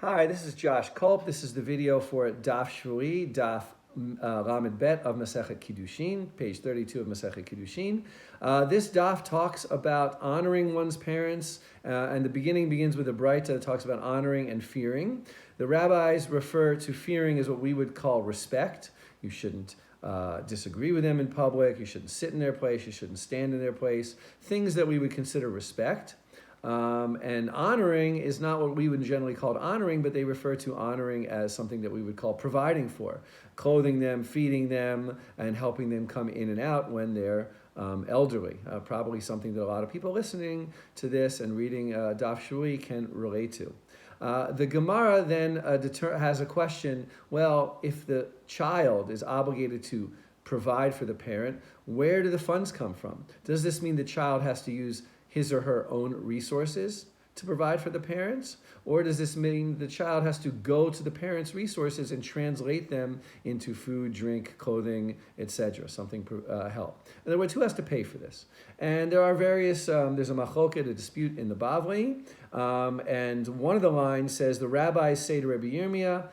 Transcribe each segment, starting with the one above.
Hi, this is Josh Kulp. This is the video for Daf Shevui, Daf Lammed Bet of Masechet Kiddushin, page 32 of Masechet Kiddushin. This daf talks about honoring one's parents, and the beginning begins with a braita that talks about honoring and fearing. The rabbis refer to fearing as what we would call respect. You shouldn't disagree with them in public. You shouldn't sit in their place. You shouldn't stand in their place. Things that we would consider respect. And honoring is not what we would generally call honoring, but they refer to honoring as something that we would call providing for, clothing them, feeding them, and helping them come in and out when they're elderly. Probably something that a lot of people listening to this and reading Daf Shevui can relate to. The Gemara then has a question, well, if the child is obligated to provide for the parent, where do the funds come from? Does this mean the child has to use his or her own resources to provide for the parents? Or does this mean the child has to go to the parents' resources and translate them into food, drink, clothing, etc., something help? In other words, who has to pay for this? And there are various, there's a machloket, a dispute in the Bavli, and one of the lines says, the rabbis say to Rabbi Yirmiyah,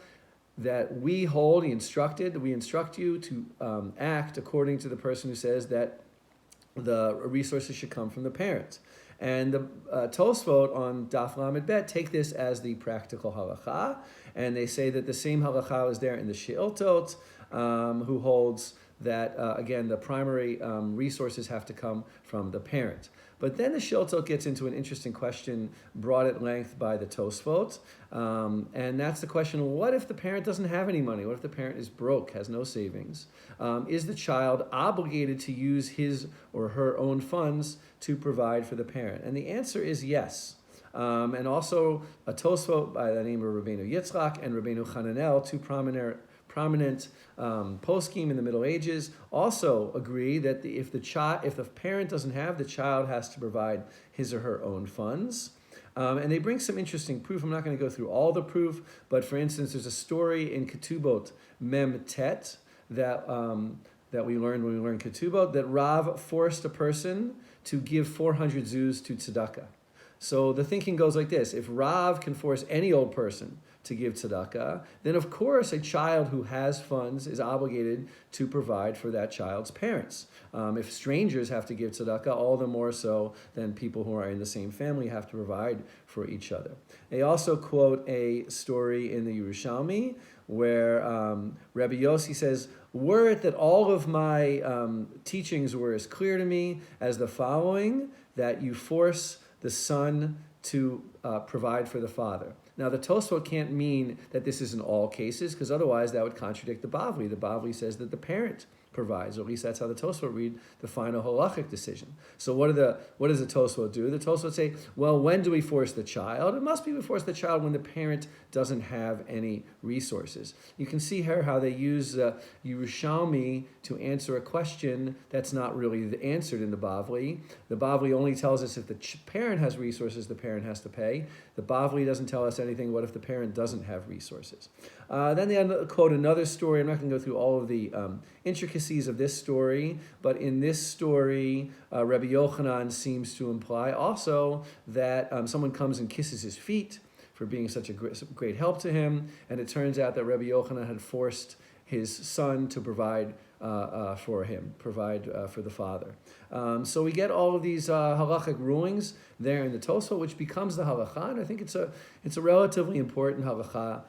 that we instruct you to act according to the person who says that the resources should come from the parents. And the Tosfot on Daf Lammed Bet take this as the practical halacha, and they say that the same halacha is there in the Sheiltot, who holds that, again, the primary resources have to come from the parent. But then the Sheiltot gets into an interesting question brought at length by the Tosfot, and that's the question, what if the parent doesn't have any money? What if the parent is broke, has no savings? Is the child obligated to use his or her own funds to provide for the parent? And the answer is yes. And also a Tosfot by the name of Rabbeinu Yitzchak and Rabbeinu Hananel, two prominent poskim in the Middle Ages, also agree that if the parent doesn't have, the child has to provide his or her own funds. And they bring some interesting proof. I'm not going to go through all the proof, but for instance, there's a story in Ketubot Mem Tet that we learned when we learned Ketubot, that Rav forced a person to give 400 zuz to tzedakah. So the thinking goes like this: if Rav can force any old person to give tzedakah, then of course a child who has funds is obligated to provide for that child's parents. If strangers have to give tzedakah, all the more so than people who are in the same family have to provide for each other. They also quote a story in the Yerushalmi where Rabbi Yossi says, were it that all of my teachings were as clear to me as the following, that you force the son to provide for the father. Now, the Tosfot can't mean that this is in all cases, because otherwise that would contradict the Bavli. The Bavli says that the parent provides, or at least that's how the Tosfot read the final halachic decision. So what does the Tosfot do? The Tosfot say, well, when do we force the child? It must be we force the child when the parent doesn't have any resources. You can see here how they use Yerushalmi to answer a question that's not really answered in the Bavli. The Bavli only tells us if the parent has resources, the parent has to pay. The Bavli doesn't tell us anything. What if the parent doesn't have resources? Then they quote another story. I'm not going to go through all of the intricacies of this story, but in this story, Rabbi Yochanan seems to imply also that someone comes and kisses his feet for being such a great help to him, and it turns out that Rabbi Yochanan had forced his son to provide for him, for the father. So we get all of these halachic rulings there in the Tosfot, which becomes the halacha, and I think it's a relatively important halacha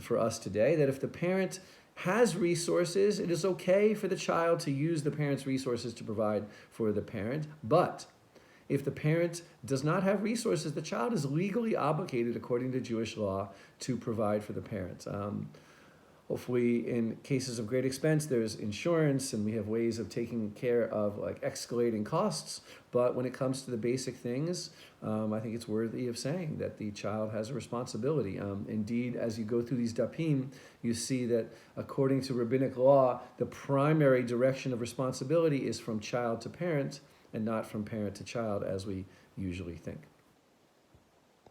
for us today, that if the parent has resources, it is okay for the child to use the parent's resources to provide for the parent, but if the parent does not have resources, the child is legally obligated, according to Jewish law, to provide for the parent. Hopefully, in cases of great expense, there's insurance, and we have ways of taking care of like escalating costs. But when it comes to the basic things, I think it's worthy of saying that the child has a responsibility. Indeed, as you go through these dapim, you see that according to rabbinic law, the primary direction of responsibility is from child to parent, and not from parent to child, as we usually think.